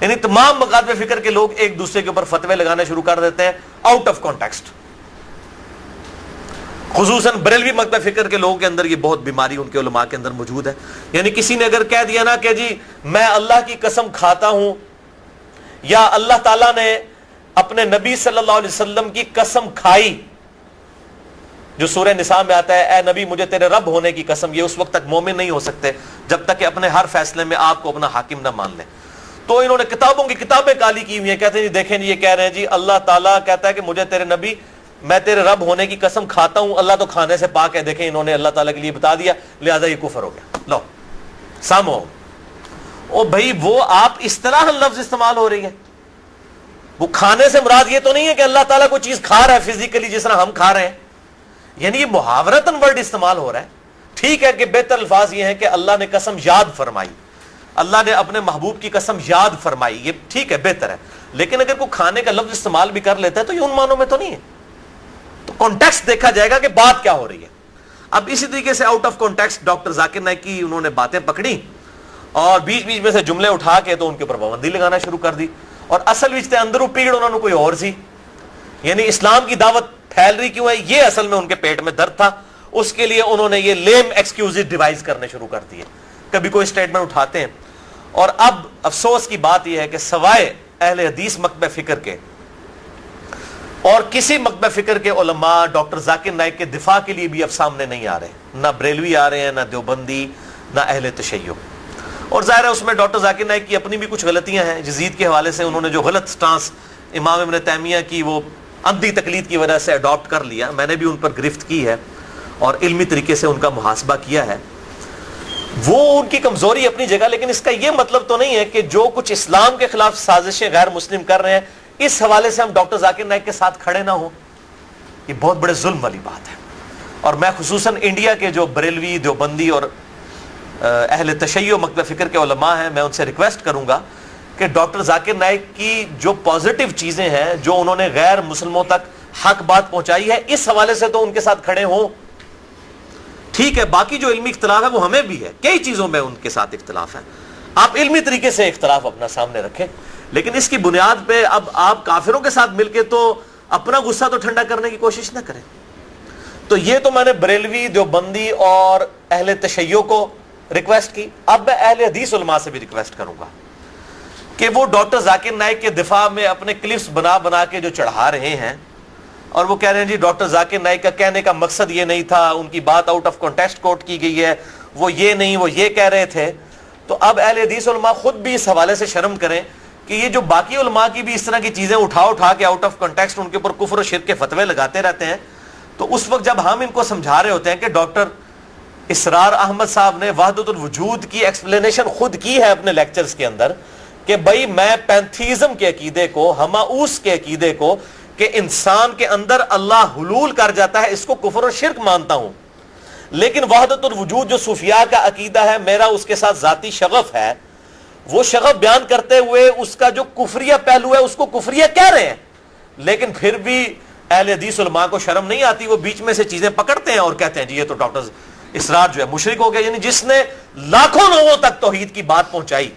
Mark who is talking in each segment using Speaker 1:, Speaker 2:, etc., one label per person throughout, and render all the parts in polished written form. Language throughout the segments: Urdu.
Speaker 1: یعنی تمام مکاتب فکر کے لوگ ایک دوسرے کے اوپر فتوے لگانا شروع کر دیتے ہیں آؤٹ آف کانٹیکسٹ. خصوصاً بریلوی مکتب فکر کے لوگوں کے اندر یہ بہت بیماری ان کے علماء کے اندر موجود ہے. یعنی کسی نے اگر کہہ دیا نا کہ جی میں اللہ کی قسم کھاتا ہوں, یا اللہ تعالیٰ نے اپنے نبی صلی اللہ علیہ وسلم کی قسم کھائی, جو سورہ نساء میں آتا ہے اے نبی مجھے تیرے رب ہونے کی قسم, یہ اس وقت تک مومن نہیں ہو سکتے جب تک کہ اپنے ہر فیصلے میں آپ کو اپنا حاکم نہ مان لیں. تو انہوں نے کتابوں کی کتابیں کالی کی ہوئی ہیں, کہتے ہیں جی دیکھیں جی یہ کہہ رہے ہیں جی اللہ تعالیٰ کہتا ہے کہ مجھے تیرے نبی میں تیرے رب ہونے کی قسم کھاتا ہوں, اللہ تو کھانے سے پاک ہے. دیکھیں انہوں نے اللہ تعالیٰ کے لیے بتا دیا, لہذا یہ کفر ہو گیا. لو سامو او بھائی وہ آپ اس طرح لفظ استعمال ہو رہی ہے. وہ کھانے سے مراد یہ تو نہیں ہے کہ اللہ تعالیٰ کوئی چیز کھا رہا ہے فزیکلی جس طرح ہم کھا رہے ہیں, یعنی یہ محاورتاً ورڈ استعمال ہو رہا ہے. ٹھیک ہے کہ بہتر الفاظ یہ ہیں کہ اللہ نے قسم یاد فرمائی, اللہ نے اپنے محبوب کی قسم یاد فرمائی, یہ ٹھیک ہے بہتر ہے. لیکن اگر کوئی کھانے کا لفظ استعمال بھی کر لیتا ہے تو یہ ان معنوں میں تو نہیں ہے. تو کانٹیکسٹ دیکھا جائے گا کہ بات کیا ہو رہی ہے. اب اسی طریقے سے out of context doctor Zakir Naik کی انہوں نے باتیں پکڑی اور بیچ بیچ میں سے جملے اٹھا کے تو ان کے اوپر پابندی لگانا شروع کر دی. اور اصل وچ تے اندروں پیڑ انہوں نے کوئی اور سی, یعنی اسلام کی دعوت پھیل رہی کیوں ہے یہ اصل میں ان کے پیٹ میں درد تھا. اس کے لیے انہوں نے یہ لیم ایکسکیوز ڈیوائز کرنے شروع کر دیے. کبھی کوئی اسٹیٹمنٹ اٹھاتے ہیں, اور اب افسوس کی بات یہ ہے کہ سوائے اہل حدیث مکتب فکر کے اور کسی مکتب فکر کے علماء ڈاکٹر ذاکر نائک کے دفاع کے لیے بھی اب سامنے نہیں آ رہے. نہ بریلوی آ رہے ہیں, نہ دیوبندی, نہ اہل تشیع. اور ظاہر ہے اس میں ڈاکٹر ذاکر نائک کی اپنی بھی کچھ غلطیاں ہیں. یزید کے حوالے سے انہوں نے جو غلط سٹانس امام ابن تیمیہ کی وہ اندھی تقلید کی وجہ سے اڈاپٹ کر لیا, میں نے بھی ان پر گرفت کی ہے اور علمی طریقے سے ان کا محاسبہ کیا ہے. وہ ان کی کمزوری اپنی جگہ, لیکن اس کا یہ مطلب تو نہیں ہے کہ جو کچھ اسلام کے خلاف سازشیں غیر مسلم کر رہے ہیں اس حوالے سے ہم ڈاکٹر ذاکر نائک کے ساتھ کھڑے نہ ہوں. یہ بہت بڑے ظلم والی بات ہے. اور میں خصوصاً انڈیا کے جو بریلوی, دیوبندی اور اہل تشیع مکتب فکر کے علماء ہیں, میں ان سے ریکویسٹ کروں گا کہ ڈاکٹر ذاکر نائک کی جو پازیٹیو چیزیں ہیں جو انہوں نے غیر مسلموں تک حق بات پہنچائی ہے اس حوالے سے تو ان کے ساتھ کھڑے ہوں. ٹھیک ہے باقی جو علمی اختلاف ہے وہ ہمیں بھی ہے, کئی چیزوں میں ان کے ساتھ اختلاف ہے, آپ علمی طریقے سے اختلاف اپنا سامنے رکھیں, لیکن اس کی بنیاد پہ اب آپ کافروں کے ساتھ مل کے تو اپنا غصہ تو ٹھنڈا کرنے کی کوشش نہ کریں. تو یہ تو میں نے بریلوی, دیوبندی اور اہل تشیع کو ریکویسٹ کی. اب میں اہل حدیث علماء سے بھی ریکویسٹ کروں گا کہ وہ ڈاکٹر ذاکر نائک کے دفاع میں اپنے کلپس بنا بنا کے جو چڑھا رہے ہیں اور وہ کہہ رہے ہیں جی ڈاکٹر ذاکر نائک کا کہنے کا مقصد یہ نہیں تھا, ان کی بات آؤٹ آف کانٹیکسٹ کوٹ کی گئی ہے, وہ یہ نہیں وہ یہ کہہ رہے تھے. تو اب اہل حدیث علماء خود بھی اس حوالے سے شرم کریں کہ یہ جو باقی علماء کی بھی اس طرح کی چیزیں اٹھا کے آؤٹ آف کانٹیکسٹ ان کے اوپر کفر و شرک کے فتوے لگاتے رہتے ہیں, تو اس وقت جب ہم ان کو سمجھا رہے ہوتے ہیں کہ ڈاکٹر اسرار احمد صاحب نے وحدت الوجود کی ایکسپلینیشن خود کی ہے اپنے لیکچرز کے اندر کہ بھائی میں پینتھیزم کے عقیدے کو, ہماؤس کے عقیدے کو کہ انسان کے اندر اللہ حلول کر جاتا ہے اس کو کفر و شرک مانتا ہوں, لیکن وحدت الوجود جو صوفیاء کا عقیدہ ہے میرا اس کے ساتھ ذاتی شغف ہے, وہ شغف بیان کرتے ہوئے اس کا جو کفریہ پہلو ہے اس کو کفریہ کہہ رہے ہیں, لیکن پھر بھی اہل حدیث علماء کو شرم نہیں آتی, وہ بیچ میں سے چیزیں پکڑتے ہیں اور کہتے ہیں جی یہ تو ڈاکٹر اسرار جو ہے مشرک ہو گیا, یعنی جس نے لاکھوں لوگوں تک توحید کی بات پہنچائی,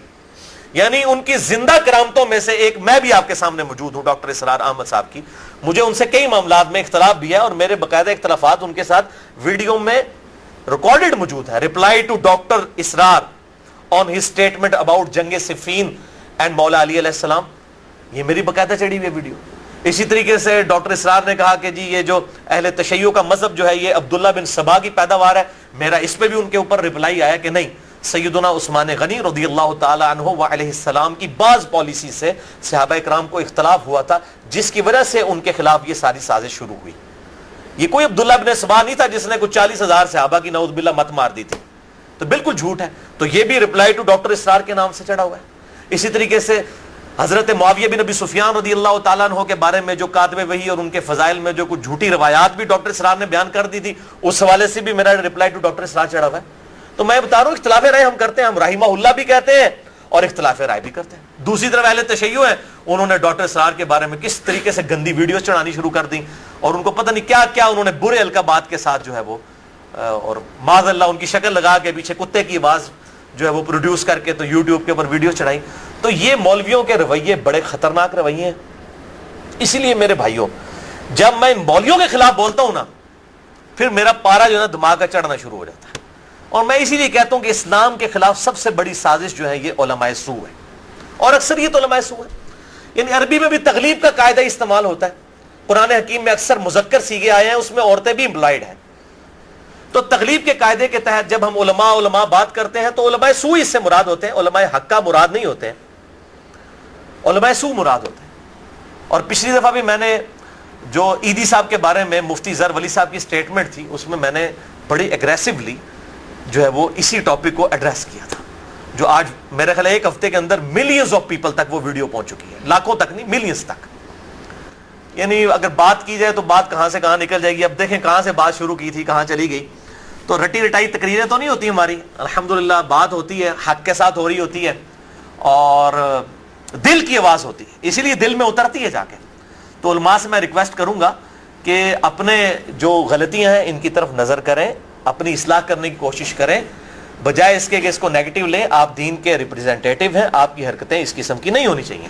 Speaker 1: یعنی ان کی زندہ کرامتوں میں سے ایک میں بھی آپ کے سامنے موجود ہوں ڈاکٹر اسرار احمد صاحب کی. مجھے ان سے کئی معاملات میں اختلاف بھی ہے اور میرے باقاعدہ اختلافات ان کے ساتھ ویڈیو میں ریکارڈڈ موجود ہے. Reply to doctor Israr on his statement about جنگ صفین اینڈ مولا علی علیہ السلام, یہ میری باقاعدہ چڑھی ہوئی ویڈیو. اسی طریقے سے ڈاکٹر اسرار نے کہا کہ جی یہ جو اہل تشیع کا مذہب جو ہے یہ عبداللہ بن سبا کی پیداوار ہے. میرا اس پہ بھی ان کے اوپر رپلائی آیا کہ نہیں, سیدنا عثمان غنی رضی اللہ تعالی عنہ و علیہ السلام کی بعض پالیسی سے صحابہ اکرام کو اختلاف ہوا تھا جس کی وجہ سے ان کے خلاف یہ ساری سازش شروع ہوئی. یہ کوئی عبداللہ بن سبا نہیں تھا جس نے کچھ 40,000 صحابہ کی نعوذ باللہ مت مار دی تھی, تو بالکل جھوٹ ہے. تو یہ بھی رپلائی ٹو ڈاکٹر اسرار کے نام سے چڑھا ہوا ہے. اسی طریقے سے حضرت معاویہ بن ابی سفیان رضی اللہ تعالیٰ عنہ کے بارے میں جو کاتب وحی اور ان کے فضائل میں جو کچھ جھوٹی روایات بھی ڈاکٹر اسرار نے بیان کر دی تھی, اس حوالے سے بھی میرا رپلائی ٹو ڈاکٹر اسرار چڑھا ہوا ہے. تو میں بتا رہا ہوں اختلاف رائے ہم کرتے ہیں, ہم رحمہ اللہ بھی کہتے ہیں اور اختلاف رائے بھی کرتے ہیں. دوسری طرف اہل تشیع ہیں, انہوں نے ڈاکٹر اسرار کے بارے میں کس طریقے سے گندی ویڈیوز چڑھانی شروع کر دی اور ان کو پتہ نہیں کیا کیا انہوں نے برے القابات کے ساتھ جو ہے وہ اور معاذ اللہ ان کی شکل لگا کے پیچھے کتے کی آواز جو ہے وہ پروڈیوس کر کے تو یوٹیوب کے اوپر ویڈیو چڑھائی. تو یہ مولویوں کے رویے بڑے خطرناک رویے ہیں. اسی لیے میرے بھائیوں جب میں ان مولویوں کے خلاف بولتا ہوں نا پھر میرا پارا جو ہے نا دماغ کا چڑھنا شروع ہو جاتا ہے. اور میں اسی لیے کہتا ہوں کہ اسلام کے خلاف سب سے بڑی سازش جو ہے یہ علماء سو ہے, اور اکثریت علماء سو ہے. یعنی عربی میں بھی تغلیب کا قاعدہ استعمال ہوتا ہے, قرآن حکیم میں اکثر مذکر سیغے آئے ہیں, اس میں عورتیں بھی امپلائڈ ہیں. تو تغلیب کے قاعدے کے تحت جب ہم علماء بات کرتے ہیں تو علماء سو اس سے مراد ہوتے ہیں, علماء حقہ مراد نہیں ہوتے ہیں, علماء سو مراد ہوتے ہیں. اور پچھلی دفعہ بھی میں نے جو عیدی صاحب کے بارے میں مفتی زر ولی صاحب کی سٹیٹمنٹ تھی اس میں نے بڑی ایگریسولی جو ہے وہ اسی ٹاپک کو ایڈریس کیا تھا, جو آج میرے خیال ایک ہفتے کے اندر ملینز آف پیپل تک وہ ویڈیو پہنچ چکی ہے, لاکھوں تک نہیں ملینز تک. یعنی اگر بات کی جائے تو بات کہاں سے کہاں نکل جائے گی. اب دیکھیں کہاں سے بات شروع کی تھی کہاں چلی گئی. تو رٹی رٹائی تقریریں تو نہیں ہوتی ہماری, الحمدللہ بات ہوتی ہے, حق کے ساتھ ہو رہی ہوتی ہے اور دل کی آواز ہوتی ہے, اسی لیے دل میں اترتی ہے جا کے. تو علماء سے میں ریکویسٹ کروں گا کہ اپنے جو غلطیاں ہیں ان کی طرف نظر کریں, اپنی اصلاح کرنے کی کوشش کریں, بجائے اس کے کہ اس کو نیگیٹو لیں. آپ دین کے ریپرزینٹیٹیو ہیں, آپ کی حرکتیں اس قسم کی نہیں ہونی چاہیے.